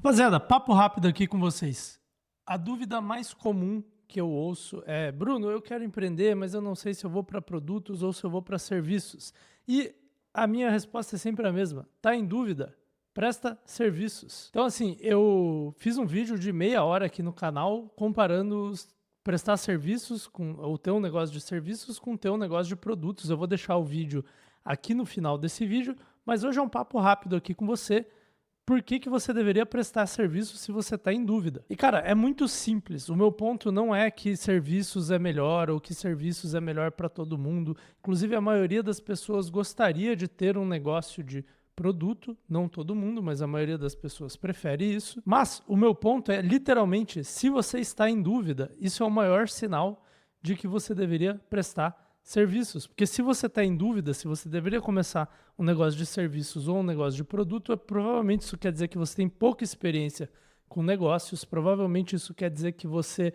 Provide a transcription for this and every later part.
Rapaziada, papo rápido aqui com vocês. A dúvida mais comum que eu ouço é: Bruno, eu quero empreender, mas eu não sei se eu vou para produtos ou se eu vou para serviços. E a minha resposta é sempre a mesma. Tá em dúvida? Presta serviços. Então, assim, eu fiz um vídeo de meia hora aqui no canal comparando prestar serviços ou ter um negócio de serviços com ter um negócio de produtos. Eu vou deixar o vídeo aqui no final desse vídeo, mas hoje é um papo rápido aqui com você. Por que você deveria prestar serviço se você está em dúvida? E cara, é muito simples. O meu ponto não é que serviços é melhor ou que serviços é melhor para todo mundo. Inclusive, a maioria das pessoas gostaria de ter um negócio de produto, não todo mundo, mas a maioria das pessoas prefere isso. Mas o meu ponto é, literalmente, se você está em dúvida, isso é o maior sinal de que você deveria prestar serviços. Porque se você está em dúvida se você deveria começar um negócio de serviços ou um negócio de produto, provavelmente isso quer dizer que você tem pouca experiência com negócios, provavelmente isso quer dizer que você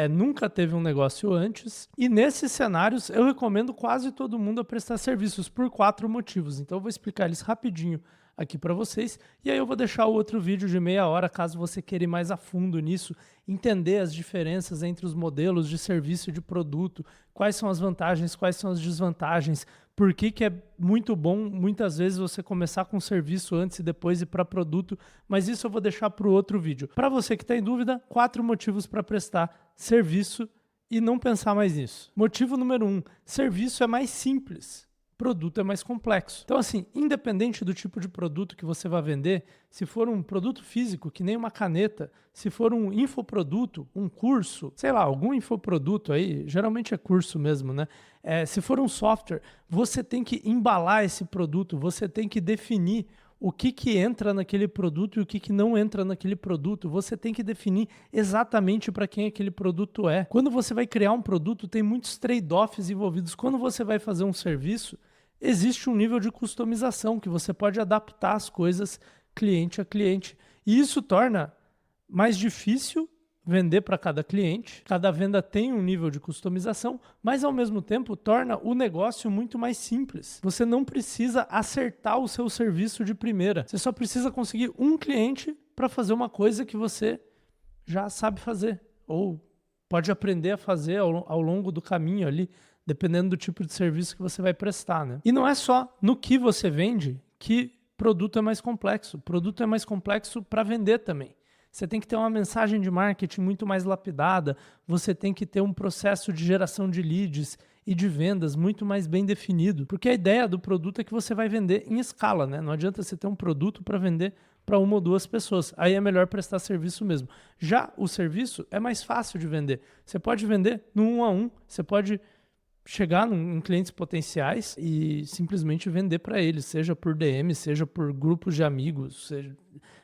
nunca teve um negócio antes. E nesses cenários eu recomendo quase todo mundo a prestar serviços por 4 motivos. Então eu vou explicar eles rapidinho aqui para vocês, e aí eu vou deixar o outro vídeo de meia hora, caso você queira ir mais a fundo nisso, entender as diferenças entre os modelos de serviço e de produto, quais são as vantagens, quais são as desvantagens, por que é muito bom muitas vezes você começar com serviço antes e depois ir para produto, mas isso eu vou deixar para o outro vídeo. Para você que está em dúvida, 4 motivos para prestar serviço e não pensar mais nisso. Motivo número 1, serviço é mais simples. Produto é mais complexo. Então, assim, independente do tipo de produto que você vai vender, se for um produto físico, que nem uma caneta, se for um infoproduto, um curso, sei lá, algum infoproduto aí, geralmente é curso mesmo, né? Se for um software, você tem que embalar esse produto, você tem que definir o que entra naquele produto e o que não entra naquele produto. Você tem que definir exatamente para quem aquele produto é. Quando você vai criar um produto, tem muitos trade-offs envolvidos. Quando você vai fazer um serviço, existe um nível de customização que você pode adaptar as coisas cliente a cliente. E isso torna mais difícil vender para cada cliente. Cada venda tem um nível de customização, mas ao mesmo tempo torna o negócio muito mais simples. Você não precisa acertar o seu serviço de primeira. Você só precisa conseguir um cliente para fazer uma coisa que você já sabe fazer, ou pode aprender a fazer ao longo do caminho ali, dependendo do tipo de serviço que você vai prestar, né? E não é só no que você vende que produto é mais complexo. Produto é mais complexo para vender também. Você tem que ter uma mensagem de marketing muito mais lapidada, você tem que ter um processo de geração de leads e de vendas muito mais bem definido, porque a ideia do produto é que você vai vender em escala, né? Não adianta você ter um produto para vender para uma ou duas pessoas, aí é melhor prestar serviço mesmo. Já o serviço é mais fácil de vender, você pode vender no 1 a 1, você pode chegar em clientes potenciais e simplesmente vender para eles, seja por DM, seja por grupos de amigos, seja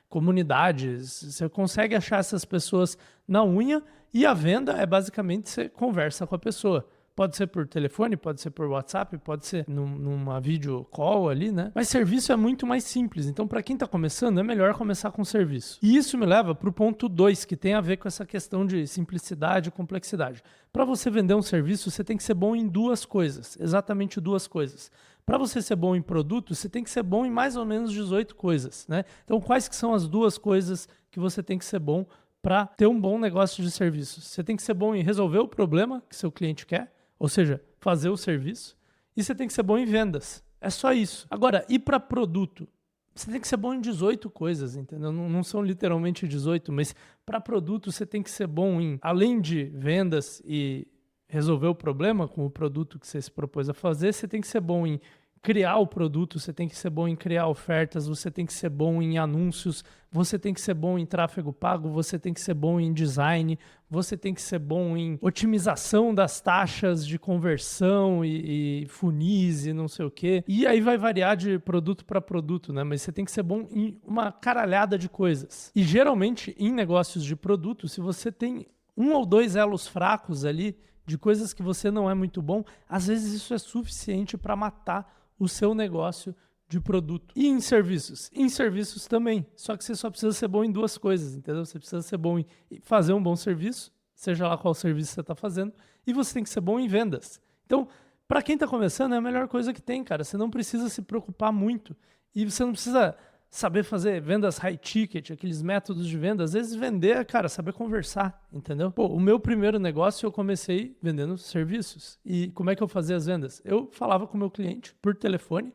comunidades. Você consegue achar essas pessoas na unha e a venda é basicamente você conversa com a pessoa. Pode ser por telefone, pode ser por WhatsApp, pode ser numa video call ali, né? Mas serviço é muito mais simples. Então, para quem está começando, é melhor começar com serviço. E isso me leva para o ponto 2, que tem a ver com essa questão de simplicidade e complexidade. Para você vender um serviço, você tem que ser bom em 2 coisas, exatamente 2 coisas. Para você ser bom em produto, você tem que ser bom em mais ou menos 18 coisas, né? Então, quais que são as 2 coisas que você tem que ser bom para ter um bom negócio de serviço? Você tem que ser bom em resolver o problema que seu cliente quer, ou seja, fazer o serviço, e você tem que ser bom em vendas. É só isso. Agora, e para produto? Você tem que ser bom em 18 coisas, entendeu? Não são literalmente 18, mas para produto você tem que ser bom em, além de vendas e resolver o problema com o produto que você se propôs a fazer, você tem que ser bom em criar o produto, você tem que ser bom em criar ofertas, você tem que ser bom em anúncios, você tem que ser bom em tráfego pago, você tem que ser bom em design, você tem que ser bom em otimização das taxas de conversão e funis e não sei o quê. E aí vai variar de produto para produto, né? Mas você tem que ser bom em uma caralhada de coisas. E geralmente em negócios de produto, se você tem 1 ou 2 elos fracos ali, de coisas que você não é muito bom, às vezes isso é suficiente para matar o seu negócio de produto. E em serviços? Em serviços também, só que você só precisa ser bom em 2 coisas, entendeu? Você precisa ser bom em fazer um bom serviço, seja lá qual serviço você está fazendo, e você tem que ser bom em vendas. Então, para quem está começando, é a melhor coisa que tem, cara. Você não precisa se preocupar muito, e você não precisa saber fazer vendas high ticket, aqueles métodos de venda. Às vezes vender, cara, saber conversar, entendeu? Pô, o meu primeiro negócio eu comecei vendendo serviços. E como é que eu fazia as vendas? Eu falava com o meu cliente por telefone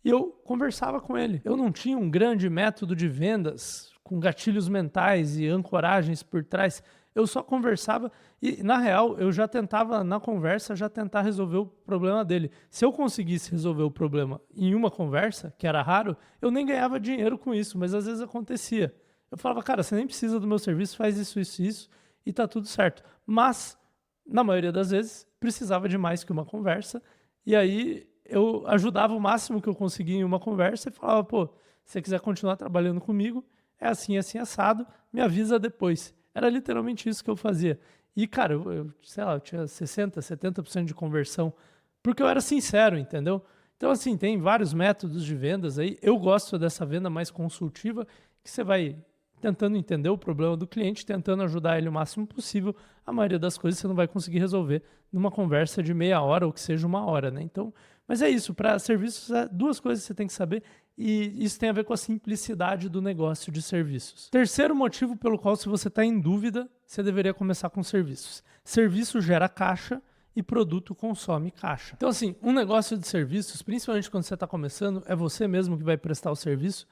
e eu conversava com ele. Eu não tinha um grande método de vendas com gatilhos mentais e ancoragens por trás. Eu só conversava e, na real, eu já tentava, na conversa, já tentar resolver o problema dele. Se eu conseguisse resolver o problema em uma conversa, que era raro, eu nem ganhava dinheiro com isso, mas às vezes acontecia. Eu falava, cara, você nem precisa do meu serviço, faz isso, isso, isso, e tá tudo certo. Mas, na maioria das vezes, precisava de mais que uma conversa, e aí eu ajudava o máximo que eu conseguia em uma conversa e falava, pô, se você quiser continuar trabalhando comigo, é assim, assim, assado, me avisa depois. Era literalmente isso que eu fazia. E, cara, sei lá, eu tinha 60%, 70% de conversão, porque eu era sincero, entendeu? Então, assim, tem vários métodos de vendas aí. Eu gosto dessa venda mais consultiva, que você vai tentando entender o problema do cliente, tentando ajudar ele o máximo possível. A maioria das coisas você não vai conseguir resolver numa conversa de meia hora ou que seja uma hora, né? Então, mas é isso, para serviços, duas coisas que você tem que saber, e isso tem a ver com a simplicidade do negócio de serviços. Terceiro motivo pelo qual, se você está em dúvida, você deveria começar com serviços. Serviço gera caixa e produto consome caixa. Então, assim, um negócio de serviços, principalmente quando você está começando, é você mesmo que vai prestar o serviço,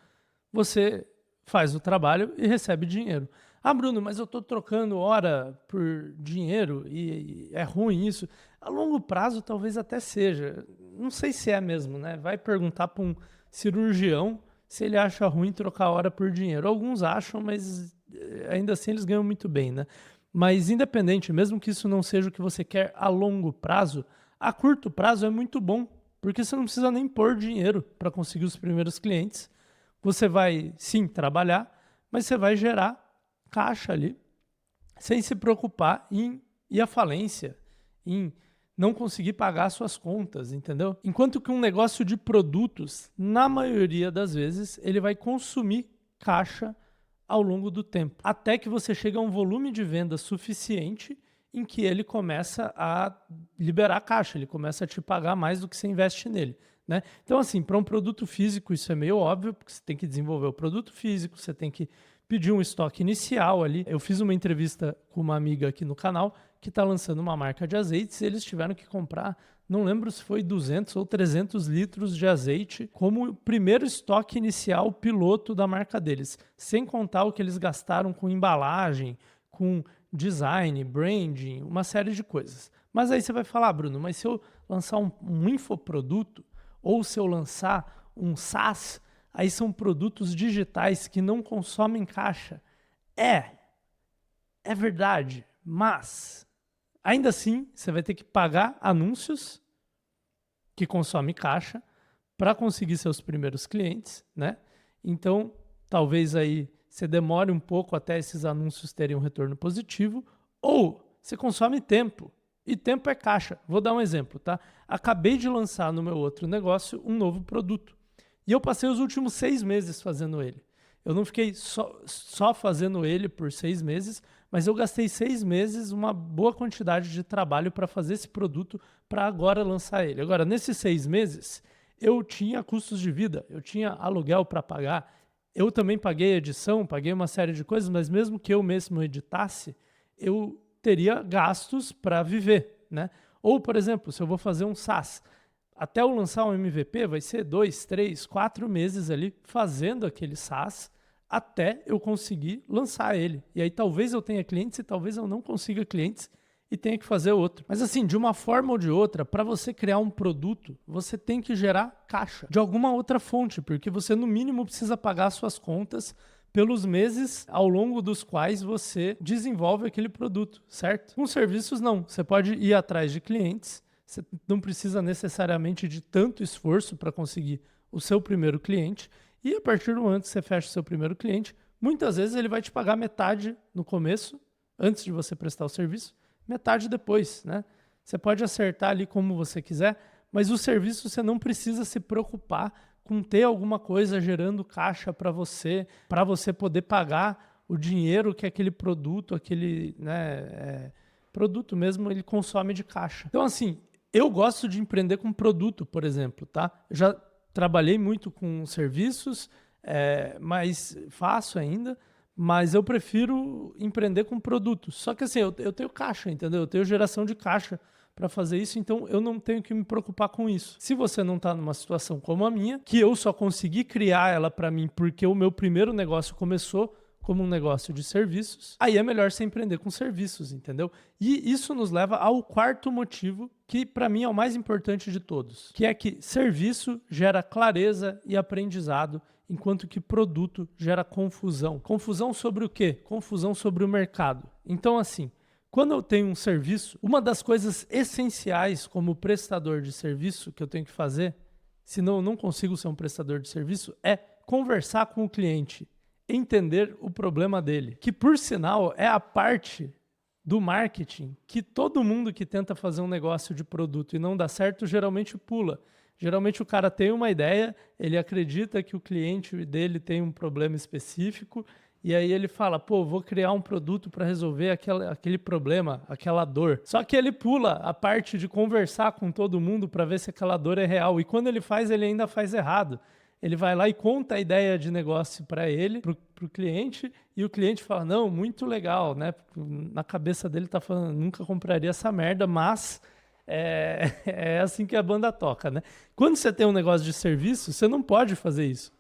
você faz o trabalho e recebe dinheiro. Ah, Bruno, mas eu estou trocando hora por dinheiro e é ruim isso. A longo prazo talvez até seja. Não sei se é mesmo, né? Vai perguntar para um cirurgião se ele acha ruim trocar hora por dinheiro. Alguns acham, mas ainda assim eles ganham muito bem, né? Mas independente, mesmo que isso não seja o que você quer a longo prazo, a curto prazo é muito bom, porque você não precisa nem pôr dinheiro para conseguir os primeiros clientes. Você vai, sim, trabalhar, mas você vai gerar caixa ali, sem se preocupar em ir à falência, em não conseguir pagar suas contas, entendeu? Enquanto que um negócio de produtos, na maioria das vezes, ele vai consumir caixa ao longo do tempo, até que você chegue a um volume de venda suficiente em que ele começa a liberar caixa, ele começa a te pagar mais do que você investe nele, né? Então, assim, para um produto físico isso é meio óbvio, porque você tem que desenvolver o produto físico, você tem que pedir um estoque inicial ali. Eu fiz uma entrevista com uma amiga aqui no canal que está lançando uma marca de azeites e eles tiveram que comprar, não lembro se foi 200 ou 300 litros de azeite como o primeiro estoque inicial piloto da marca deles, sem contar o que eles gastaram com embalagem, com design, branding, uma série de coisas. Mas aí você vai falar, Bruno, mas se eu lançar um infoproduto ou se eu lançar um SaaS, aí são produtos digitais que não consomem caixa. É verdade, mas ainda assim você vai ter que pagar anúncios que consomem caixa para conseguir seus primeiros clientes, né? Então, talvez aí você demore um pouco até esses anúncios terem um retorno positivo, ou você consome tempo. E tempo é caixa. Vou dar um exemplo, tá? Acabei de lançar no meu outro negócio um novo produto. E eu passei os últimos 6 meses fazendo ele. Eu não fiquei só fazendo ele por 6 meses, mas eu gastei 6 meses, uma boa quantidade de trabalho para fazer esse produto, para agora lançar ele. Agora, nesses 6 meses, eu tinha custos de vida, eu tinha aluguel para pagar, eu também paguei edição, paguei uma série de coisas, mas mesmo que eu mesmo editasse, eu teria gastos para viver, né? Ou, por exemplo, se eu vou fazer um SaaS, até eu lançar um MVP vai ser 2, 3, 4 meses ali fazendo aquele SaaS até eu conseguir lançar ele. E aí talvez eu tenha clientes e talvez eu não consiga clientes e tenha que fazer outro. Mas assim, de uma forma ou de outra, para você criar um produto, você tem que gerar caixa de alguma outra fonte, porque você no mínimo precisa pagar suas contas pelos meses ao longo dos quais você desenvolve aquele produto, certo? Com serviços não, você pode ir atrás de clientes, você não precisa necessariamente de tanto esforço para conseguir o seu primeiro cliente, e a partir do momento que você fecha o seu primeiro cliente, muitas vezes ele vai te pagar metade no começo, antes de você prestar o serviço, metade depois, né? Você pode acertar ali como você quiser, mas o serviço você não precisa se preocupar com ter alguma coisa gerando caixa para você poder pagar o dinheiro que aquele produto, produto mesmo, ele consome de caixa. Então, assim, eu gosto de empreender com produto, por exemplo, tá? Eu já trabalhei muito com serviços, mais fácil ainda, mas eu prefiro empreender com produtos. Só que assim, eu tenho caixa, entendeu? Eu tenho geração de caixa para fazer isso, então eu não tenho que me preocupar com isso. Se você não está numa situação como a minha, que eu só consegui criar ela para mim porque o meu primeiro negócio começou como um negócio de serviços, aí é melhor você empreender com serviços, entendeu? E isso nos leva ao quarto motivo, que para mim é o mais importante de todos, que é que serviço gera clareza e aprendizado, enquanto que produto gera confusão. Confusão sobre o quê? Confusão sobre o mercado. Então, assim, quando eu tenho um serviço, uma das coisas essenciais como prestador de serviço que eu tenho que fazer, senão eu não consigo ser um prestador de serviço, é conversar com o cliente, entender o problema dele, que por sinal é a parte do marketing que todo mundo que tenta fazer um negócio de produto e não dá certo geralmente pula. Geralmente o cara tem uma ideia, ele acredita que o cliente dele tem um problema específico e aí ele fala, pô, vou criar um produto para resolver aquele problema, aquela dor. Só que ele pula a parte de conversar com todo mundo para ver se aquela dor é real. E quando ele faz, ele ainda faz errado. Ele vai lá e conta a ideia de negócio para ele, para o cliente, e o cliente fala, não, muito legal, né? Na cabeça dele tá falando, nunca compraria essa merda, mas é assim que a banda toca, né? Quando você tem um negócio de serviço, você não pode fazer isso.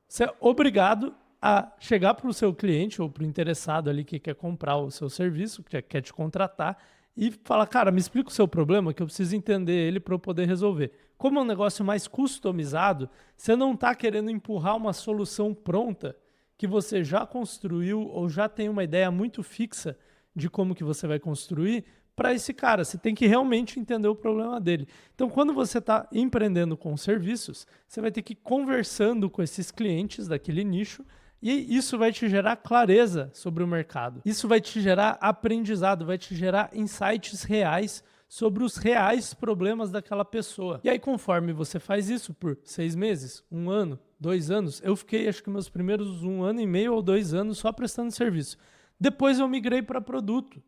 Você é obrigado a chegar para o seu cliente ou para o interessado ali que quer comprar o seu serviço, que quer te contratar, e falar, cara, me explica o seu problema que eu preciso entender ele para eu poder resolver. Como é um negócio mais customizado, você não está querendo empurrar uma solução pronta que você já construiu ou já tem uma ideia muito fixa de como que você vai construir para esse cara. Você tem que realmente entender o problema dele. Então, quando você está empreendendo com serviços, você vai ter que ir conversando com esses clientes daquele nicho e isso vai te gerar clareza sobre o mercado. Isso vai te gerar aprendizado, vai te gerar insights reais sobre os reais problemas daquela pessoa. E aí, conforme você faz isso por 6 meses, 1 ano, 2 anos, eu fiquei, acho que meus primeiros 1 ano e meio ou 2 anos só prestando serviço. Depois eu migrei para produto.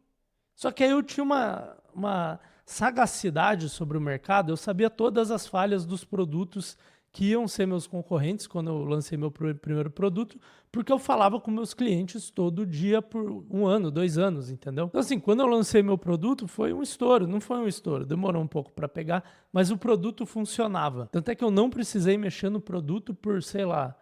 Só que aí eu tinha uma sagacidade sobre o mercado, eu sabia todas as falhas dos produtos que iam ser meus concorrentes quando eu lancei meu primeiro produto, porque eu falava com meus clientes todo dia por 1 ano, 2 anos, entendeu? Então assim, quando eu lancei meu produto foi um estouro, não foi um estouro, demorou um pouco para pegar, mas o produto funcionava. Tanto é que eu não precisei mexer no produto por, sei lá,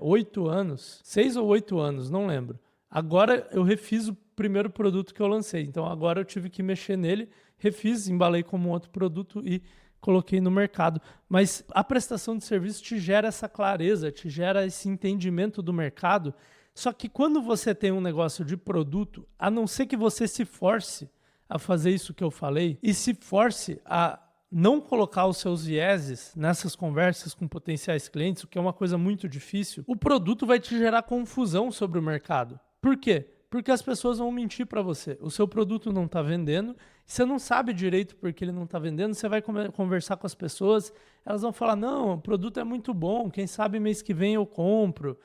8 anos, 6 ou 8 anos, não lembro. Agora eu refiz o primeiro produto que eu lancei, então agora eu tive que mexer nele, refiz, embalei como outro produto e coloquei no mercado. Mas a prestação de serviço te gera essa clareza, te gera esse entendimento do mercado. Só que quando você tem um negócio de produto, a não ser que você se force a fazer isso que eu falei e se force a não colocar os seus vieses nessas conversas com potenciais clientes, o que é uma coisa muito difícil, o produto vai te gerar confusão sobre o mercado. Por quê? Porque as pessoas vão mentir para você. O seu produto não está vendendo, você não sabe direito por que ele não está vendendo, você vai conversar com as pessoas, elas vão falar, não, o produto é muito bom, quem sabe mês que vem eu compro.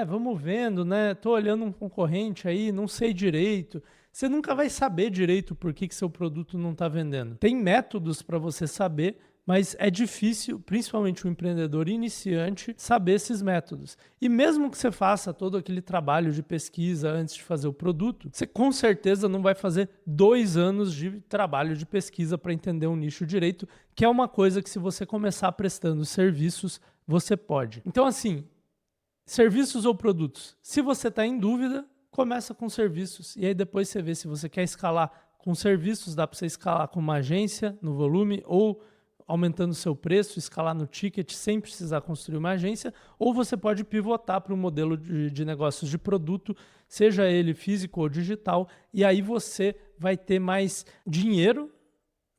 Vamos vendo, né? Tô olhando um concorrente aí, não sei direito. Você nunca vai saber direito por que seu produto não está vendendo. Tem métodos para você saber, mas é difícil, principalmente o empreendedor iniciante, saber esses métodos. E mesmo que você faça todo aquele trabalho de pesquisa antes de fazer o produto, você com certeza não vai fazer 2 anos de trabalho de pesquisa para entender um nicho direito, que é uma coisa que se você começar prestando serviços, você pode. Então assim, serviços ou produtos? Se você está em dúvida, começa com serviços e aí depois você vê se você quer escalar com serviços, dá para você escalar com uma agência no volume ou aumentando o seu preço, escalar no ticket sem precisar construir uma agência, ou você pode pivotar para um modelo de negócios de produto, seja ele físico ou digital, e aí você vai ter mais dinheiro,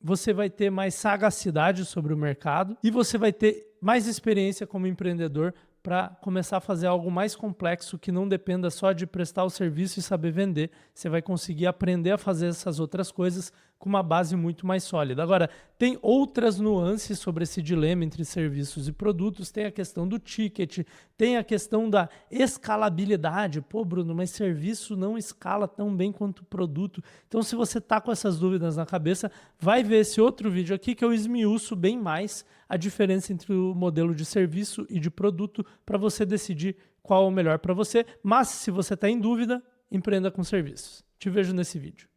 você vai ter mais sagacidade sobre o mercado e você vai ter mais experiência como empreendedor para começar a fazer algo mais complexo que não dependa só de prestar o serviço e saber vender. Você vai conseguir aprender a fazer essas outras coisas com uma base muito mais sólida. Agora, tem outras nuances sobre esse dilema entre serviços e produtos, tem a questão do ticket, tem a questão da escalabilidade. Pô, Bruno, mas serviço não escala tão bem quanto produto. Então, se você está com essas dúvidas na cabeça, vai ver esse outro vídeo aqui que eu esmiuço bem mais a diferença entre o modelo de serviço e de produto para você decidir qual é o melhor para você. Mas, se você está em dúvida, empreenda com serviços. Te vejo nesse vídeo.